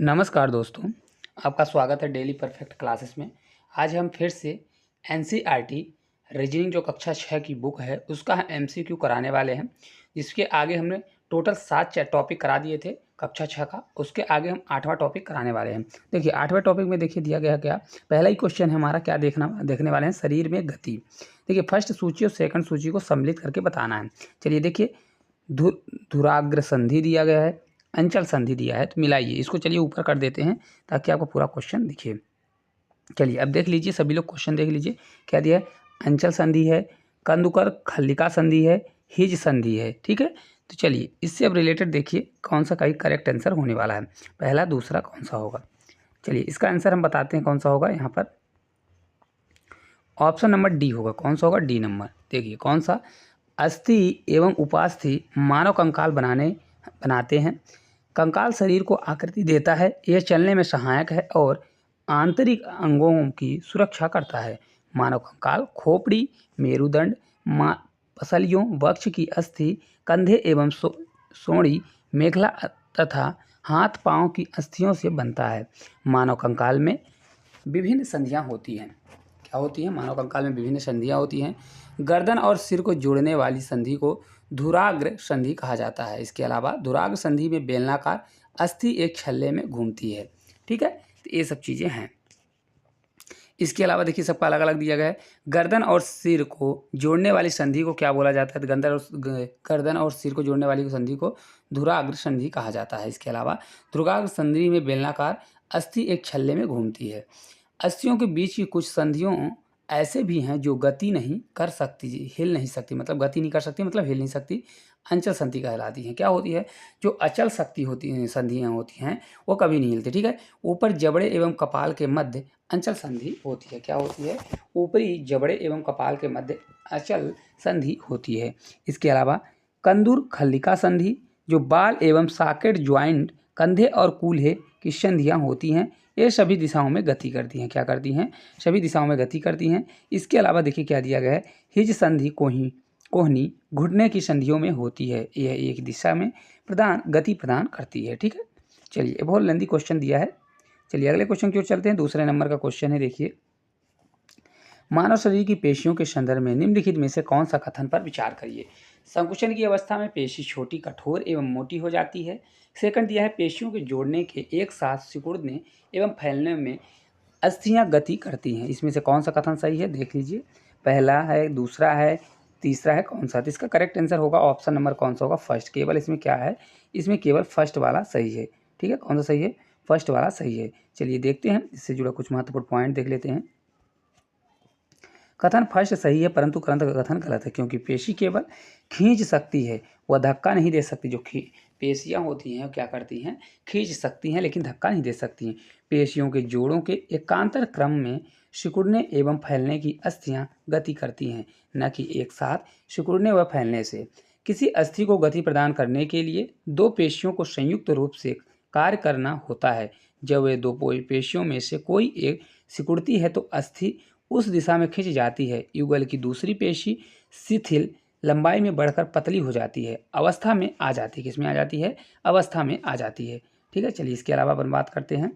नमस्कार दोस्तों, आपका स्वागत है डेली परफेक्ट क्लासेस में। आज हम फिर से एनसीईआरटी रीजनिंग जो कक्षा 6 की बुक है उसका एमसीक्यू कराने वाले हैं। जिसके आगे हमने टोटल 7 टॉपिक करा दिए थे कक्षा 6 का, उसके आगे हम 8वां टॉपिक कराने वाले हैं। देखिए 8वें टॉपिक में देखिए दिया गया क्या, पहला ही क्वेश्चन है हमारा, क्या देखने वाले हैं, शरीर में गति। देखिए फर्स्ट सूची और सेकंड सूची को सम्मिलित करके बताना है। चलिए देखिए धुराग्र संधि दिया गया है, अंचल संधि दिया है, तो मिलाइए इसको। चलिए ऊपर कर देते हैं ताकि आपको पूरा क्वेश्चन दिखे। चलिए अब देख लीजिए, सभी लोग क्वेश्चन देख लीजिए क्या दिया है। अंचल संधि है, कंदुकर खल्लिका संधि है, हिज संधि है। ठीक है, तो चलिए इससे अब रिलेटेड देखिए कौन सा कहीं करेक्ट आंसर होने वाला है, पहला दूसरा कौन सा होगा। चलिए इसका आंसर हम बताते हैं कौन सा होगा। यहाँ पर ऑप्शन नंबर डी होगा। कौन सा होगा? D number. देखिए कौन सा, अस्थि एवं उपास्थि मानव कंकाल बनाते हैं। कंकाल शरीर को आकृति देता है, यह चलने में सहायक है और आंतरिक अंगों की सुरक्षा करता है। मानव कंकाल खोपड़ी, मेरुदंड, पसलियों, वक्ष की अस्थि, कंधे एवं सोड़ी, मेखला तथा हाथ पांव की अस्थियों से बनता है। मानव कंकाल में विभिन्न संधियां होती हैं। क्या होती हैं? मानव कंकाल में विभिन्न संधियां होती हैं। गर्दन और सिर को जोड़ने वाली संधि को धुराग्र संधि कहा जाता है। इसके अलावा धुराग्र संधि में बेलनाकार अस्थि एक छल्ले में घूमती है। ठीक है, तो ये सब चीज़ें हैं। इसके अलावा देखिए सबका अलग अलग दिया गया है। गर्दन और सिर को जोड़ने वाली संधि को क्या बोला जाता है? गर्दन और सिर को जोड़ने वाली संधि को धुराग्र संधि कहा जाता है। इसके अलावा धुराग्र संधि में बेलनाकार अस्थि एक छल्ले में घूमती है। अस्थियों के बीच की कुछ संधियों ऐसे भी हैं जो गति नहीं कर सकती, हिल नहीं सकती, मतलब गति नहीं कर सकती, मतलब हिल नहीं सकती, अंचल संधि कहलाती हैं। क्या होती है? जो अचल शक्ति होती हैं, संधियाँ होती हैं, वो कभी नहीं हिलती। ठीक है, ऊपर जबड़े एवं कपाल के मध्य अंचल संधि होती है। क्या होती है? ऊपरी जबड़े एवं कपाल के मध्य अचल संधि होती है। इसके अलावा कंदुर खल्लिका संधि, जो बाल एवं सॉकेट ज्वाइंट, कंधे और कूल्हे की संधियाँ होती हैं, ये सभी दिशाओं में गति करती हैं। क्या करती हैं? सभी दिशाओं में गति करती हैं। इसके अलावा देखिए क्या दिया गया है, हिज संधि कोहनी घुटने की संधियों में होती है, यह एक दिशा में गति प्रदान करती है। ठीक है, चलिए बहुत लंबी क्वेश्चन दिया है। चलिए अगले क्वेश्चन की ओर चलते हैं। दूसरे नंबर का क्वेश्चन है, देखिए मानव शरीर की पेशियों के संदर्भ में निम्नलिखित में से कौन सा कथन पर विचार करिए। संकुचन की अवस्था में पेशी छोटी, कठोर एवं मोटी हो जाती है। सेकंड दिया है, पेशियों के जोड़ने के एक साथ सिकुड़ने एवं फैलने में अस्थियां गति करती हैं। इसमें से कौन सा कथन सही है? देख लीजिए, पहला है, दूसरा है, तीसरा है, कौन सा? तो इसका करेक्ट आंसर होगा ऑप्शन नंबर कौन सा होगा? फर्स्ट। केवल इसमें क्या है, इसमें केवल फर्स्ट वाला सही है। ठीक है, कौन सा सही है? फर्स्ट वाला सही है। चलिए देखते हैं, इससे जुड़ा कुछ महत्वपूर्ण पॉइंट देख लेते हैं। कथन फर्स्ट सही है, परंतु कथन गलत है, क्योंकि पेशी केवल खींच सकती है, वह धक्का नहीं दे सकती। जो पेशियां होती हैं क्या करती हैं? खींच सकती हैं, लेकिन धक्का नहीं दे सकती हैं। पेशियों के जोड़ों के एकांतर क्रम में सिकुड़ने एवं फैलने की अस्थियां गति करती हैं, न कि एक साथ सिकुड़ने व फैलने से। किसी अस्थि को गति प्रदान करने के लिए दो पेशियों को संयुक्त रूप से कार्य करना होता है। जब वे दो पेशियों में से कोई एक सिकुड़ती है तो अस्थि उस दिशा में खिंच जाती है। युगल की दूसरी पेशी शिथिल लंबाई में बढ़कर पतली हो जाती है, अवस्था में आ जाती है। किसमें आ जाती है? अवस्था में आ जाती है। ठीक है, चलिए इसके अलावा अपन बात करते हैं।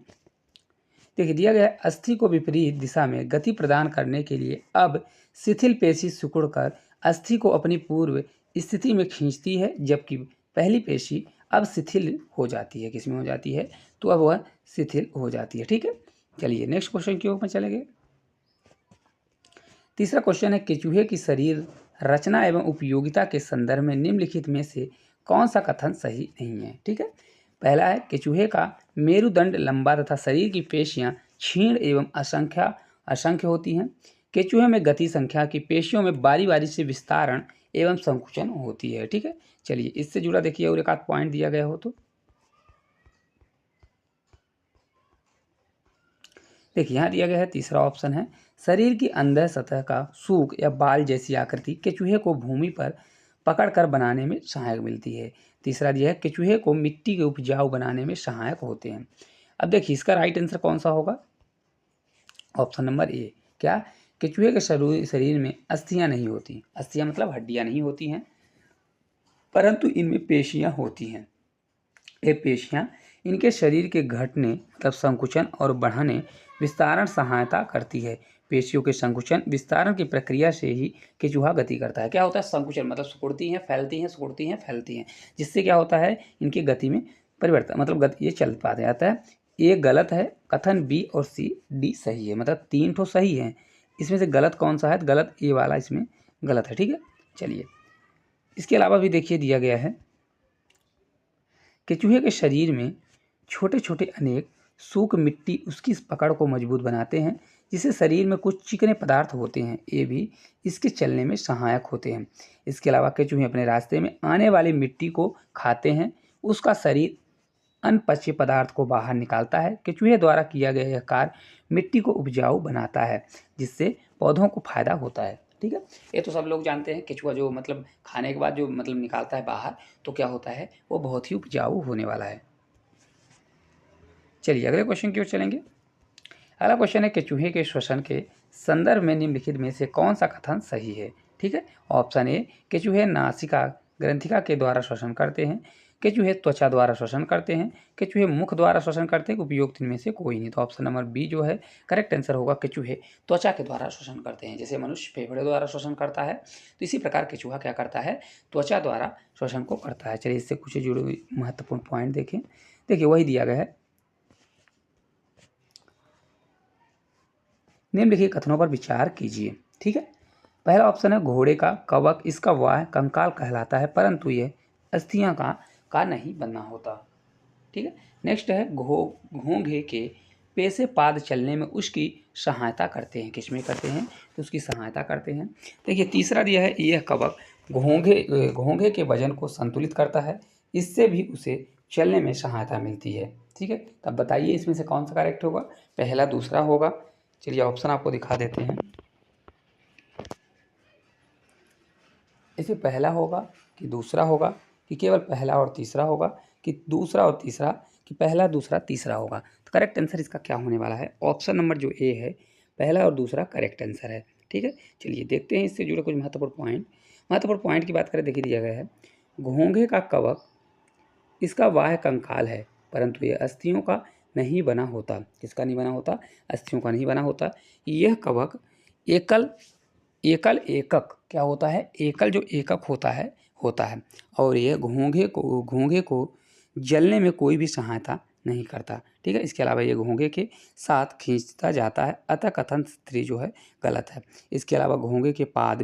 देखिए दिया गया है, अस्थि को विपरीत दिशा में गति प्रदान करने के लिए अब शिथिल पेशी सिकुड़कर अस्थि को अपनी पूर्व स्थिति में खींचती है, जबकि पहली पेशी अब शिथिल हो जाती है। किसमें हो जाती है? तो अब वह शिथिल हो जाती है। ठीक है, चलिए नेक्स्ट क्वेश्चन की ओर चलेंगे। तीसरा क्वेश्चन है, केचुहे की शरीर रचना एवं उपयोगिता के संदर्भ में निम्नलिखित में से कौन सा कथन सही नहीं है। ठीक है, पहला है, केचुहे का मेरुदंड लंबा तथा शरीर की पेशियां क्षीण एवं असंख्य होती हैं। केचुहे में गति संख्या की पेशियों में बारी बारी से विस्तारण एवं संकुचन होती है। ठीक है, चलिए इससे जुड़ा देखिए और एक आध पॉइंट दिया गया हो तो देखिए यहाँ दिया गया है, तीसरा ऑप्शन है, शरीर की अंदर सतह का सूख या बाल जैसी आकृति केचुहे को भूमि पर पकड़कर बनाने में सहायक मिलती है। तीसरा दिया है, केचुहे को मिट्टी के उपजाऊ बनाने में सहायक होते हैं। अब देखिए इसका राइट आंसर कौन सा होगा? Option number A. क्या? केचुहे के शरीर में अस्थियां नहीं होती। अस्थियां मतलब हड्डियां नहीं होती हैं, परंतु इनमें पेशियां होती हैं। ये पेशियां इनके शरीर के घटने मतलब संकुचन और बढ़ने विस्तारण सहायता करती है। पेशियों के संकुचन विस्तारण की प्रक्रिया से ही केचुहा गति करता है। क्या होता है? संकुचन मतलब सिकुड़ती हैं, फैलती हैं, सिकुड़ती हैं, फैलती हैं, जिससे क्या होता है इनकी गति में परिवर्तन मतलब गति ये चल पाते जाता है। ए गलत है, कथन बी और सी डी सही है, मतलब 3 ठो सही है। इसमें से गलत कौन सा है? गलत ए वाला इसमें गलत है। ठीक है, चलिए इसके अलावा भी देखिए दिया गया है केचुहे के शरीर में छोटे छोटे अनेक सूख मिट्टी उसकी पकड़ को मजबूत बनाते हैं, जिससे शरीर में कुछ चिकने पदार्थ होते हैं, ये भी इसके चलने में सहायक होते हैं। इसके अलावा केचुहे अपने रास्ते में आने वाली मिट्टी को खाते हैं, उसका शरीर अनपचे पदार्थ को बाहर निकालता है। केचुहे द्वारा किया गया यह कार्य मिट्टी को उपजाऊ बनाता है, जिससे पौधों को फायदा होता है। ठीक है, ये तो सब लोग जानते हैं। केचुआ जो मतलब खाने के बाद जो मतलब निकालता है बाहर, तो क्या होता है वो बहुत ही उपजाऊ होने वाला है। चलिए अगले क्वेश्चन की ओर चलेंगे। अगला क्वेश्चन है केचुहे के श्वसन के संदर्भ में निम्नलिखित में से कौन सा कथन सही है? ठीक है, ऑप्शन ए केचुहे नासिका ग्रंथिका के द्वारा श्वसन करते हैं, केचुहे त्वचा द्वारा श्वसन करते हैं, केचुहे मुख द्वारा श्वसन करते हैं, उपयुक्त इनमें से कोई नहीं। तो ऑप्शन नंबर बी जो है करेक्ट आंसर होगा, केचुहे त्वचा के द्वारा श्वसन करते हैं। जैसे मनुष्य फेफड़े द्वारा श्वसन करता है, तो इसी प्रकार केचुहा क्या करता है? त्वचा द्वारा श्वसन को करता है। चलिए इससे कुछ जुड़े हुए महत्वपूर्ण पॉइंट देखें। देखिए वही दिया गया है, निम्नलिखित कथनों पर विचार कीजिए। ठीक है, पहला ऑप्शन है घोड़े का कवक इसका वाह कंकाल कहलाता है, परंतु यह अस्थियां का नहीं बनना होता। ठीक है, नेक्स्ट है घोंघे के पैसे पाद चलने में उसकी सहायता करते हैं। किसमें करते हैं? तो उसकी सहायता करते हैं। देखिए तीसरा दिया है यह कवक घोंघे के वजन को संतुलित करता है, इससे भी उसे चलने में सहायता मिलती है। ठीक है, तब बताइए इसमें से कौन सा करेक्ट होगा? पहला दूसरा होगा। चलिए ऑप्शन आपको दिखा देते हैं। इसमें पहला होगा कि दूसरा होगा कि केवल पहला और तीसरा होगा कि दूसरा और तीसरा कि पहला दूसरा तीसरा होगा? तो करेक्ट आंसर इसका क्या होने वाला है? ऑप्शन नंबर जो ए है पहला और दूसरा करेक्ट आंसर है। ठीक है, चलिए देखते हैं इससे जुड़े कुछ महत्वपूर्ण पॉइंट की बात करें। देखिए दिया गया है घोंघे का कवक इसका वाह कंकाल है, परंतु यह अस्थियों का नहीं बना होता। किसका नहीं बना होता? अस्थियों का नहीं बना होता। यह कवक एकल एकक क्या होता है? एकल जो एकक होता है और यह घोंघे को जलने में कोई भी सहायता नहीं करता। ठीक है, इसके अलावा ये घोंघे के साथ खींचता जाता है, अतः कथन 3 जो है गलत है। इसके अलावा घोंघे के पाद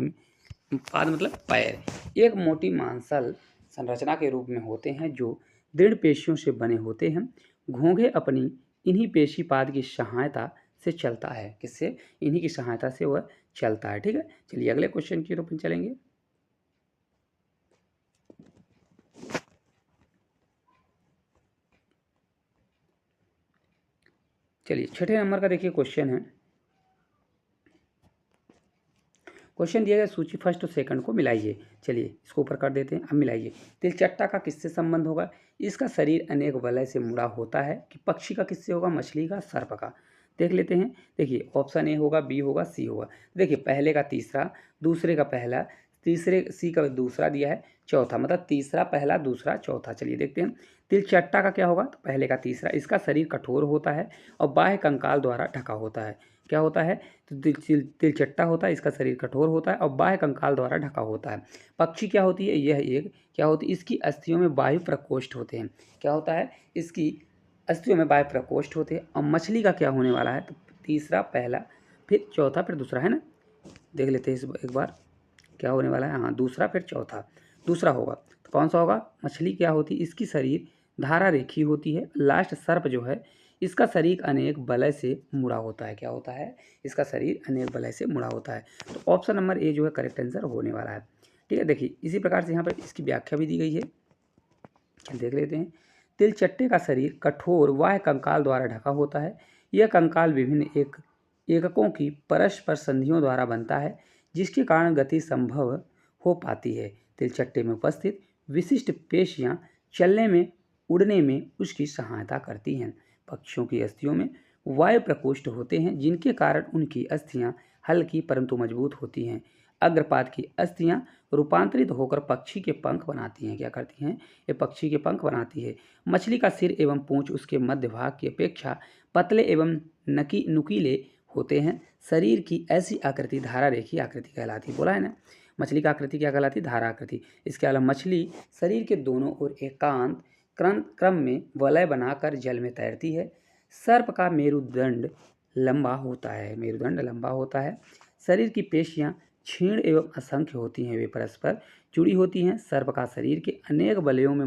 मतलब पैर एक मोटी मांसल संरचना के रूप में होते हैं, जो दृढ़ पेशियों से बने होते हैं। घोंघे अपनी इन्हीं पेशी पाद की सहायता से चलता है। किससे? इन्हीं की सहायता से वह चलता है। ठीक है, चलिए अगले क्वेश्चन की ओर चलेंगे। चलिए छठे नंबर का देखिए क्वेश्चन है। क्वेश्चन दिया गया सूची फर्स्ट और सेकंड को मिलाइए। चलिए इसको ऊपर कर देते हैं, अब मिलाइए। तिलचट्टा का किससे संबंध होगा? इसका शरीर अनेक वलय से मुड़ा होता है। कि पक्षी का किससे होगा? मछली का, सर्प का। देख लेते हैं। देखिए ऑप्शन ए होगा, बी होगा, सी होगा। देखिए पहले का तीसरा, दूसरे का पहला, तीसरे सी का दूसरा दिया है, चौथा मतलब तीसरा पहला दूसरा चौथा। चलिए देखते हैं तिलचट्टा का क्या होगा? तो पहले का तीसरा। इसका शरीर कठोर होता है और बाह्य कंकाल द्वारा ढका होता है। क्या होता है? तो तिलचट्टा होता है, इसका शरीर कठोर होता है और बाह्य कंकाल द्वारा ढका होता है। पक्षी क्या होती है? यह एक क्या होती है? इसकी अस्थियों में वायु प्रकोष्ठ होते हैं। क्या होता है? इसकी अस्थियों में वायु प्रकोष्ठ होते हैं। और मछली का क्या होने वाला है? तो तीसरा पहला, फिर चौथा, फिर दूसरा, है ना? देख लेते हैं इस एक बार क्या होने वाला है। हाँ, दूसरा फिर चौथा, दूसरा होगा। तो कौन सा होगा? मछली क्या होती है? इसकी शरीर धारा रेखी होती है। लास्ट सर्प जो है इसका शरीर अनेक बलय से मुड़ा होता है। क्या होता है? इसका शरीर अनेक बलय से मुड़ा होता है। तो ऑप्शन नंबर ए जो है करेक्ट आंसर होने वाला है। ठीक है, देखिए इसी प्रकार से यहाँ पर इसकी व्याख्या भी दी गई है, देख लेते हैं। तिलचट्टे का शरीर कठोर वाह्य कंकाल द्वारा ढका होता है। यह कंकाल विभिन्न एककों की परस्पर संधियों द्वारा बनता है, जिसके कारण गति संभव हो पाती है। तिलचट्टे में उपस्थित विशिष्ट पेशियां चलने में, उड़ने में उसकी सहायता करती हैं। पक्षियों की अस्थियों में वायु प्रकोष्ठ होते हैं, जिनके कारण उनकी अस्थियां हल्की परंतु मजबूत होती हैं। अग्रपाद की अस्थियां रूपांतरित होकर पक्षी के पंख बनाती हैं। क्या करती हैं? ये पक्षी के पंख बनाती है। मछली का सिर एवं पूंछ उसके मध्य भाग की अपेक्षा पतले एवं नुकीले होते हैं। शरीर की ऐसी आकृति धारा रेखी आकृति कहलाती है। बोला है ना, मछली का आकृति क्या कहलाती है? धारा आकृति। इसके अलावा मछली शरीर के दोनों ओर एकांत क्रम में वलय बनाकर जल में तैरती है। सर्प का मेरुदंड लंबा होता है। शरीर की पेशियां क्षीण एवं असंख्य होती हैं, वे परस्पर जुड़ी होती हैं। सर्प का शरीर के अनेक वलयों में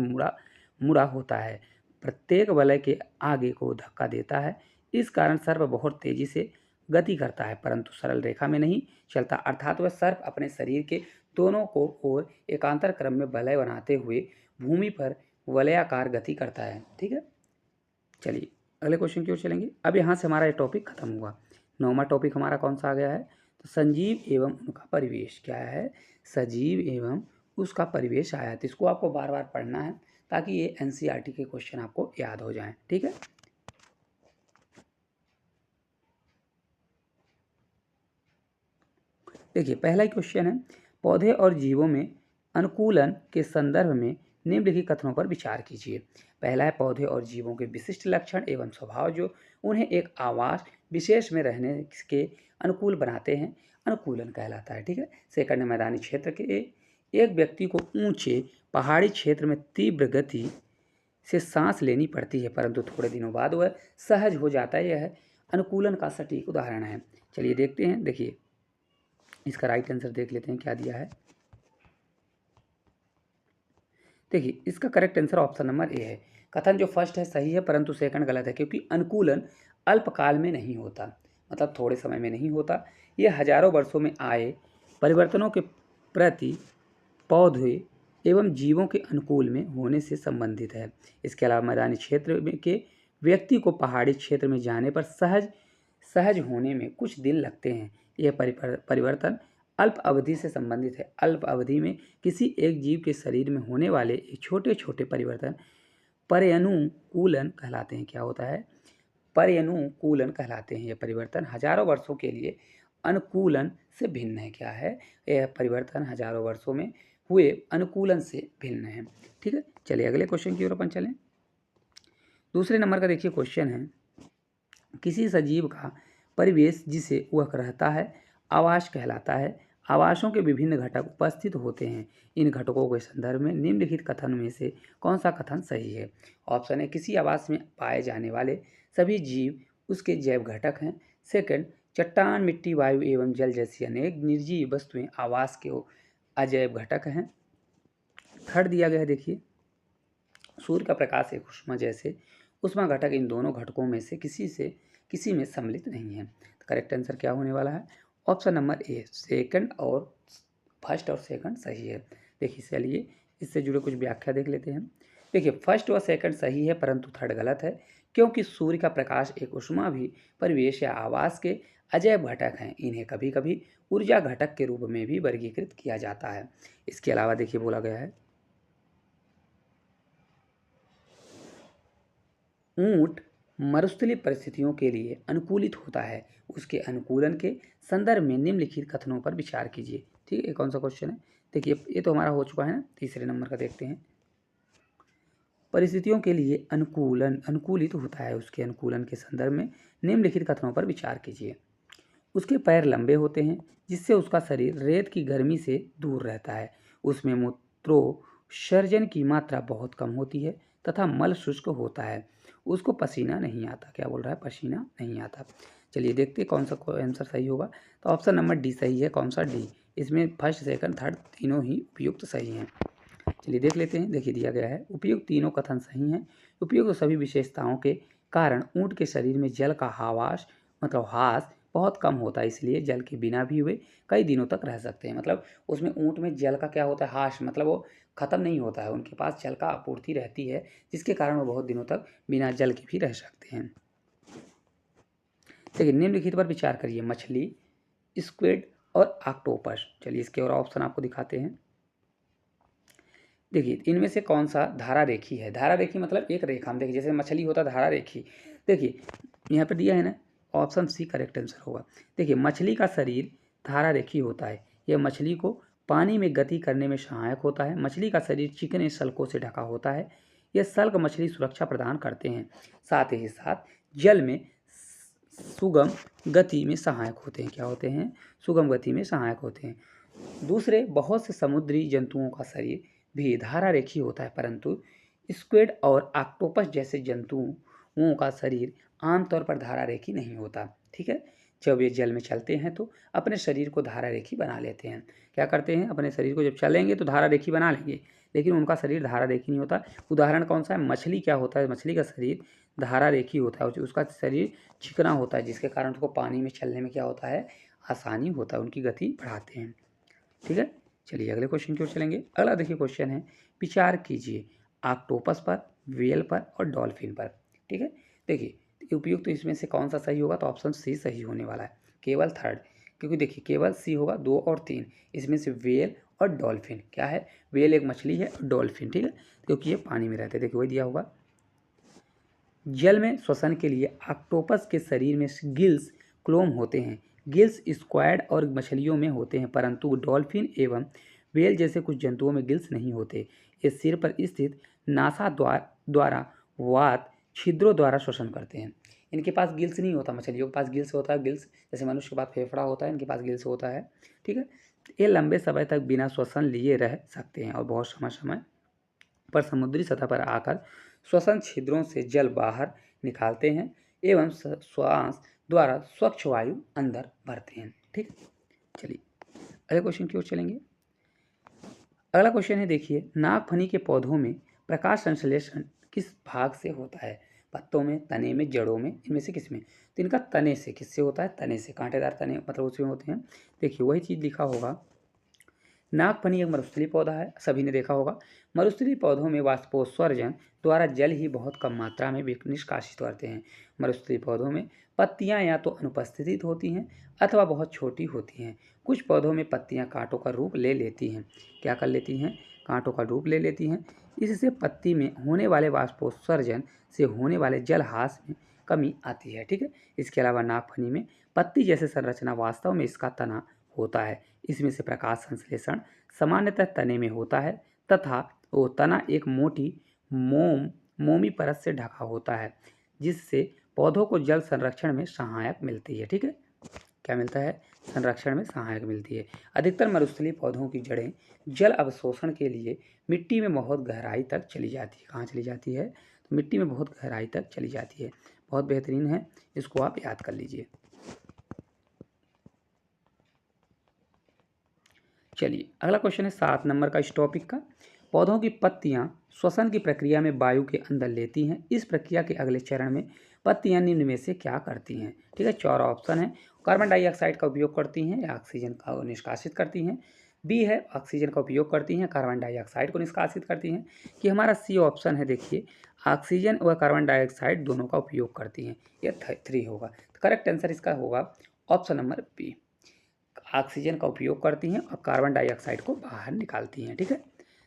मुड़ा होता है, प्रत्येक वलय के आगे को धक्का देता है। इस कारण सर्प बहुत तेजी से गति करता है, परंतु सरल रेखा में नहीं चलता। अर्थात वह सर्प अपने शरीर के दोनों को ओर एकांतर क्रम में वलय बनाते हुए भूमि पर वलयाकार गति करता है। ठीक है, चलिए अगले क्वेश्चन की ओर चलेंगे। अब यहाँ से हमारा ये टॉपिक खत्म हुआ। 9वां टॉपिक हमारा कौन सा आ गया है? तो सजीव एवं उनका परिवेश। क्या है? सजीव एवं उसका परिवेश आया है। तो इसको आपको बार बार पढ़ना है ताकि ये एनसीईआरटी के क्वेश्चन आपको याद हो जाएं। ठीक है, देखिए पहला ही क्वेश्चन है, पौधे और जीवों में अनुकूलन के संदर्भ में निम्नलिखित कथनों पर विचार कीजिए। पहला है, पौधे और जीवों के विशिष्ट लक्षण एवं स्वभाव जो उन्हें एक आवास विशेष में रहने के अनुकूल बनाते हैं, अनुकूलन कहलाता है। ठीक है। सेकंड है, मैदानी क्षेत्र के एक व्यक्ति को ऊंचे पहाड़ी क्षेत्र में तीव्र गति से सांस लेनी पड़ती है, परंतु थोड़े दिनों बाद वह सहज हो जाता है। यह अनुकूलन का सटीक उदाहरण है। चलिए देखते हैं, देखिए इसका राइट आंसर देख लेते हैं क्या दिया है। देखिए इसका correct answer option number A है। कथन जो फर्स्ट है सही है, परंतु सेकंड गलत है, क्योंकि अनुकूलन अल्पकाल में नहीं होता, मतलब थोड़े समय में नहीं होता। यह हजारों वर्षों में आए परिवर्तनों के प्रति पौधे एवं जीवों के अनुकूल में होने से संबंधित है। इसके अलावा मैदानी क्षेत्र में के व्यक्ति को पहाड़ी क्षेत्र में जाने पर सहज होने में कुछ दिन लगते हैं। यह परिवर्तन अल्प अवधि से संबंधित है। अल्प अवधि में किसी एक जीव के शरीर में होने वाले छोटे छोटे परिवर्तन पर्यानुकूलन कहलाते हैं। क्या होता है? पर्यानुकूलन कहलाते हैं। यह परिवर्तन हजारों वर्षों के लिए अनुकूलन से भिन्न है। क्या है? यह परिवर्तन हजारों वर्षों में हुए अनुकूलन से भिन्न है। ठीक है, चलिए अगले क्वेश्चन की ओर अपन चलें। दूसरे नंबर का देखिए क्वेश्चन है, किसी सजीव का परिवेश जिसे वह रहता है आवास कहलाता है। आवासों के विभिन्न घटक उपस्थित होते हैं। इन घटकों के संदर्भ में निम्नलिखित कथन में से कौन सा कथन सही है? ऑप्शन है, किसी आवास में पाए जाने वाले सभी जीव उसके जैव घटक हैं। सेकंड, चट्टान, मिट्टी, वायु एवं जल जैसी अनेक निर्जीव वस्तुएं आवास के अजैव घटक हैं। थर्ड दिया गया है, देखिए सूर्य का प्रकाश एक ऊष्मा जैसे ऊष्मा घटक इन दोनों घटकों में से किसी में सम्मिलित नहीं है। तो करेक्ट आंसर क्या होने वाला है? ऑप्शन नंबर ए, सेकंड और फर्स्ट और सेकंड सही है। देखिए चलिए इससे जुड़े कुछ व्याख्या देख लेते हैं। देखिए फर्स्ट और सेकंड सही है, परंतु थर्ड गलत है, क्योंकि सूर्य का प्रकाश एक ऊष्मा भी परिवेश या आवास के अजैव घटक हैं। इन्हें कभी कभी ऊर्जा घटक के रूप में भी वर्गीकृत किया जाता है। इसके अलावा देखिए बोला गया है, ऊंट मरुस्थलीय परिस्थितियों के लिए अनुकूलित होता है। उसके अनुकूलन के संदर्भ में निम्नलिखित कथनों पर विचार कीजिए। ठीक है, कौन सा क्वेश्चन है? देखिए ये तो हमारा हो चुका है ना। तीसरे नंबर का देखते हैं, परिस्थितियों के लिए अनुकूलित होता है। उसके अनुकूलन के संदर्भ में निम्नलिखित कथनों पर विचार कीजिए। उसके पैर लंबे होते हैं, जिससे उसका शरीर रेत की गर्मी से दूर रहता है। उसमें मूत्रोत्सर्जन की मात्रा बहुत कम होती है तथा मल शुष्क होता है। उसको पसीना नहीं आता। क्या बोल रहा है? पसीना नहीं आता। चलिए देखते हैं कौन सा आंसर सही होगा। तो ऑप्शन नंबर डी सही है। कौन सा? डी। इसमें फर्स्ट सेकंड थर्ड तीनों ही उपयुक्त सही हैं। चलिए देख लेते हैं। देखिए दिया गया है, उपयुक्त तीनों कथन सही हैं। उपयुक्त सभी विशेषताओं के कारण ऊँट के शरीर में जल का हावास मतलब हास बहुत कम होता है, इसलिए जल के बिना भी वे कई दिनों तक रह सकते हैं। मतलब उसमें ऊँट में जल का क्या होता है? हाश, मतलब वो ख़त्म नहीं होता है, उनके पास जल का आपूर्ति रहती है, जिसके कारण वो बहुत दिनों तक बिना जल के भी रह सकते हैं। देखिए निम्नलिखित पर विचार करिए, मछली, स्क्विड और ऑक्टोपस। चलिए इसके और ऑप्शन आपको दिखाते हैं। देखिए इनमें से कौन सा धारा रेखी है? धारा रेखी मतलब एक रेखा में, देखिए जैसे मछली होता है धारा रेखी। देखिए यहाँ पर दिया है ना, ऑप्शन सी करेक्ट आंसर होगा। देखिए मछली का शरीर धारा रेखी होता है, यह मछली को पानी में गति करने में सहायक होता है। मछली का शरीर चिकने सल्कों से ढका होता है। यह सल्क मछली सुरक्षा प्रदान करते हैं, साथ ही साथ जल में सुगम गति में सहायक होते हैं। क्या होते हैं? सुगम गति में सहायक होते हैं। दूसरे बहुत से समुद्री जंतुओं का शरीर भी धारा रेखी होता है, परंतु स्क्विड और ऑक्टोपस जैसे जंतुओं का शरीर आमतौर पर धारा रेखी नहीं होता। ठीक है, जब ये जल में चलते हैं तो अपने शरीर को धारा रेखी बना लेते हैं। क्या करते हैं? अपने शरीर को जब चलेंगे तो धारा रेखी बना लेंगे, लेकिन उनका शरीर धारा रेखी नहीं होता। उदाहरण कौन सा है? मछली। क्या होता है? मछली का शरीर धारा रेखी होता है, उसका शरीर चिकना होता है, जिसके कारण उसको पानी में चलने में क्या होता है? आसानी होता है, उनकी गति बढ़ाते हैं। ठीक है, चलिए अगले क्वेश्चन की ओर चलेंगे। अगला देखिए क्वेश्चन है, विचार कीजिए ऑक्टोपस पर, व्हेल पर और डॉल्फिन पर। ठीक है, देखिए उपयुक्त तो इसमें से कौन सा सही होगा? तो ऑप्शन सी सही होने वाला है, केवल थर्ड। क्योंकि देखिए केवल सी होगा 2 और 3, इसमें से व्हेल और डॉल्फिन। क्या है? व्हेल एक मछली है, डॉल्फिन, ठीक है, क्योंकि ये पानी में रहते हैं। देखिए वही दिया होगा। जल में श्वसन के लिए ऑक्टोपस के शरीर में गिल्स क्लोम होते हैं। गिल्स स्क्वैड और मछलियों में होते हैं, परंतु डॉल्फिन एवं व्हेल जैसे कुछ जंतुओं में गिल्स नहीं होते। ये सिर पर स्थित नासा द्वारा वात छिद्रों द्वारा श्वसन करते हैं। इनके पास गिल्स नहीं होता, मछलियों के पास गिल्स होता है। गिल्स जैसे मनुष्य के पास फेफड़ा होता है, इनके पास गिल्स होता है। ठीक है, ये लंबे समय तक बिना श्वसन लिए रह सकते हैं और बहुत समय पर समुद्री सतह पर आकर श्वसन छिद्रों से जल बाहर निकालते हैं एवं श्वास द्वारा स्वच्छ वायु अंदर भरते हैं। ठीक, चलिए अगले क्वेश्चन की ओर चलेंगे। अगला क्वेश्चन है, देखिए नागफनी के पौधों में प्रकाश संश्लेषण किस भाग से होता है? पत्तों में, तने में, जड़ों में, इनमें से किसमें? तो इनका तने से। किससे होता है? तने से। कांटेदार तने मतलब उसमें होते हैं। देखिए वही चीज़ लिखा होगा। नागफनी एक मरुस्थलीय पौधा है, सभी ने देखा होगा। मरुस्थलीय पौधों में वाष्पोत्सर्जन द्वारा जल ही बहुत कम मात्रा में निष्कासित करते हैं। मरुस्थलीय पौधों में पत्तियां या तो अनुपस्थित होती हैं अथवा बहुत छोटी होती हैं। कुछ पौधों में पत्तियां कांटों का रूप ले लेती हैं। क्या कर लेती हैं? कांटों का रूप ले लेती हैं। इससे पत्ती में होने वाले वाष्पोत्सर्जन से होने वाले जलहास में कमी आती है। ठीक है, इसके अलावा नागफनी में पत्ती जैसे संरचना वास्तव में इसका तना होता है। इसमें से प्रकाश संश्लेषण सामान्यतः तने में होता है तथा वो तना एक मोटी मोमी परत से ढका होता है, जिससे पौधों को जल संरक्षण में सहायक मिलती है। ठीक है, क्या मिलता है? संरक्षण में सहायक मिलती है। अधिकतर मरुस्थलीय पौधों की जड़ें जल अवशोषण के लिए मिट्टी में बहुत गहराई तक चली जाती है। कहाँ चली जाती है? तो मिट्टी में बहुत गहराई तक चली जाती है। बहुत बेहतरीन है, इसको आप याद कर लीजिए। चलिए अगला क्वेश्चन है 7 नंबर का इस टॉपिक का। पौधों की पत्तियां श्वसन की प्रक्रिया में वायु के अंदर लेती हैं। इस प्रक्रिया के अगले चरण में पत्तियां निम्न में से क्या करती हैं? ठीक है, 4 ऑप्शन है। कार्बन डाइऑक्साइड का उपयोग करती हैं या ऑक्सीजन का निष्कासित करती हैं। बी है ऑक्सीजन का उपयोग करती हैं, कार्बन डाइऑक्साइड को निष्कासित करती हैं। कि हमारा सी ऑप्शन है, देखिए ऑक्सीजन व कार्बन डाइऑक्साइड दोनों का उपयोग करती हैं। यह 3 होगा। तो करेक्ट आंसर इसका होगा ऑप्शन नंबर बी, ऑक्सीजन का उपयोग करती हैं और कार्बन डाइऑक्साइड को बाहर निकालती हैं। ठीक है,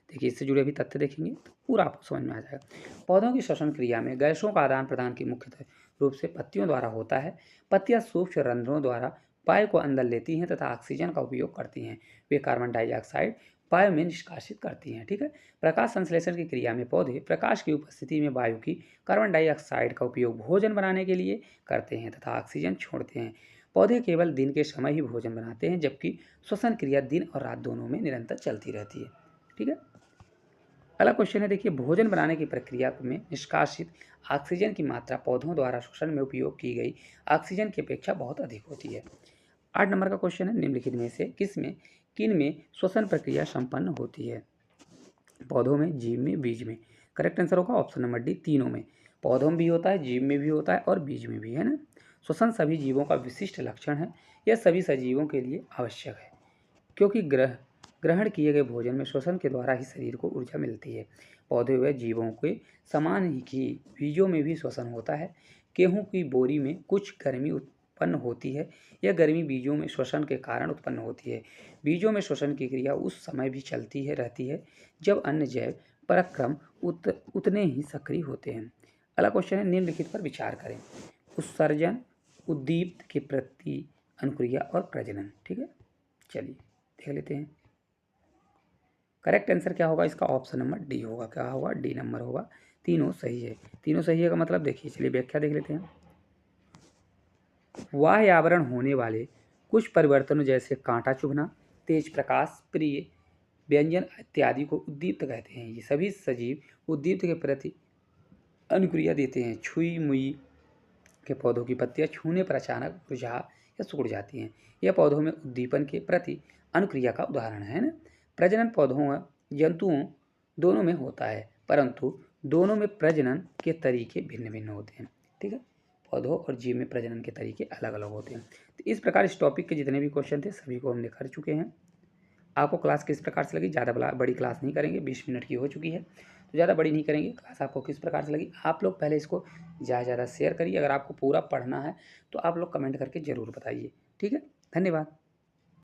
देखिए इससे जुड़े भी तथ्य देखेंगे तो पूरा आपको समझ में आ जाएगा। पौधों की श्वसन क्रिया में गैसों का आदान प्रदान की मुख्यतः रूप से पत्तियों द्वारा होता है। पत्तियां सूक्ष्म रंध्रों द्वारा वायु को अंदर लेती हैं तथा ऑक्सीजन का उपयोग करती हैं। वे कार्बन डाइऑक्साइड वायु में निष्कासित करती हैं। ठीक है, प्रकाश संश्लेषण की क्रिया में पौधे प्रकाश की उपस्थिति में वायु की कार्बन डाइऑक्साइड का उपयोग भोजन बनाने के लिए करते हैं तथा ऑक्सीजन छोड़ते हैं। पौधे केवल दिन के समय ही भोजन बनाते हैं, जबकि श्वसन क्रिया दिन और रात दोनों में निरंतर चलती रहती है। ठीक है, अगला क्वेश्चन है, देखिए भोजन बनाने की प्रक्रिया में निष्कासित ऑक्सीजन की मात्रा पौधों द्वारा श्वसन में उपयोग की गई ऑक्सीजन की अपेक्षा बहुत अधिक होती है। 8 नंबर का क्वेश्चन है, निम्नलिखित में से किन में श्वसन प्रक्रिया संपन्न होती है? पौधों में, जीव में, बीज में। करेक्ट आंसर होगा ऑप्शन नंबर डी, तीनों में। पौधों में भी होता है, जीव में भी होता है और बीज में भी, है ना। श्वसन सभी जीवों का विशिष्ट लक्षण है। यह सभी सजीवों के लिए आवश्यक है, क्योंकि ग्रहण किए गए भोजन में श्वसन के द्वारा ही शरीर को ऊर्जा मिलती है। पौधे व जीवों के समान ही बीजों में भी श्वसन होता है। गेहूं की बोरी में कुछ गर्मी उत्पन्न होती है। यह गर्मी बीजों में श्वसन के कारण उत्पन्न होती है। बीजों में श्वसन की क्रिया उस समय भी चलती है रहती है जब अन्य जैव पराक्रम उतने ही सक्रिय होते हैं। अगला क्वेश्चन है, निम्नलिखित पर विचार करें। उत्सर्जन, उद्दीप्त के प्रति अनुक्रिया और प्रजनन। ठीक है, चलिए देख लेते हैं। करेक्ट आंसर क्या होगा इसका? ऑप्शन नंबर डी होगा। क्या होगा? डी नंबर होगा। तीनों सही है। तीनों सही है का मतलब देखिए, चलिए व्याख्या देख लेते हैं। बाह्य आवरण होने वाले कुछ परिवर्तनों जैसे कांटा चुभना, तेज प्रकाश, प्रिय व्यंजन इत्यादि को उद्दीप्त कहते हैं। ये सभी सजीव उद्दीप्त के प्रति अनुक्रिया देते हैं। छुई मुई के पौधों की पत्तियां छूने पर अचानक मुरझा या सूख जाती हैं। यह पौधों में उद्दीपन के प्रति अनुक्रिया का उदाहरण है ना। प्रजनन पौधों व जंतुओं दोनों में होता है, परंतु दोनों में प्रजनन के तरीके भिन्न भिन्न होते हैं। ठीक है, पौधों और जीव में प्रजनन के तरीके अलग अलग होते हैं। तो इस प्रकार इस टॉपिक के जितने भी क्वेश्चन थे सभी को हमने कर चुके हैं। आपको क्लास किस प्रकार से लगी? ज़्यादा बड़ी क्लास नहीं करेंगे, 20 मिनट की हो चुकी है, तो ज़्यादा बड़ी नहीं करेंगे। क्लास आपको किस प्रकार से लगी? आप लोग पहले इसको ज़्यादा शेयर करिए। अगर आपको पूरा पढ़ना है तो आप लोग कमेंट करके ज़रूर बताइए। ठीक है, धन्यवाद।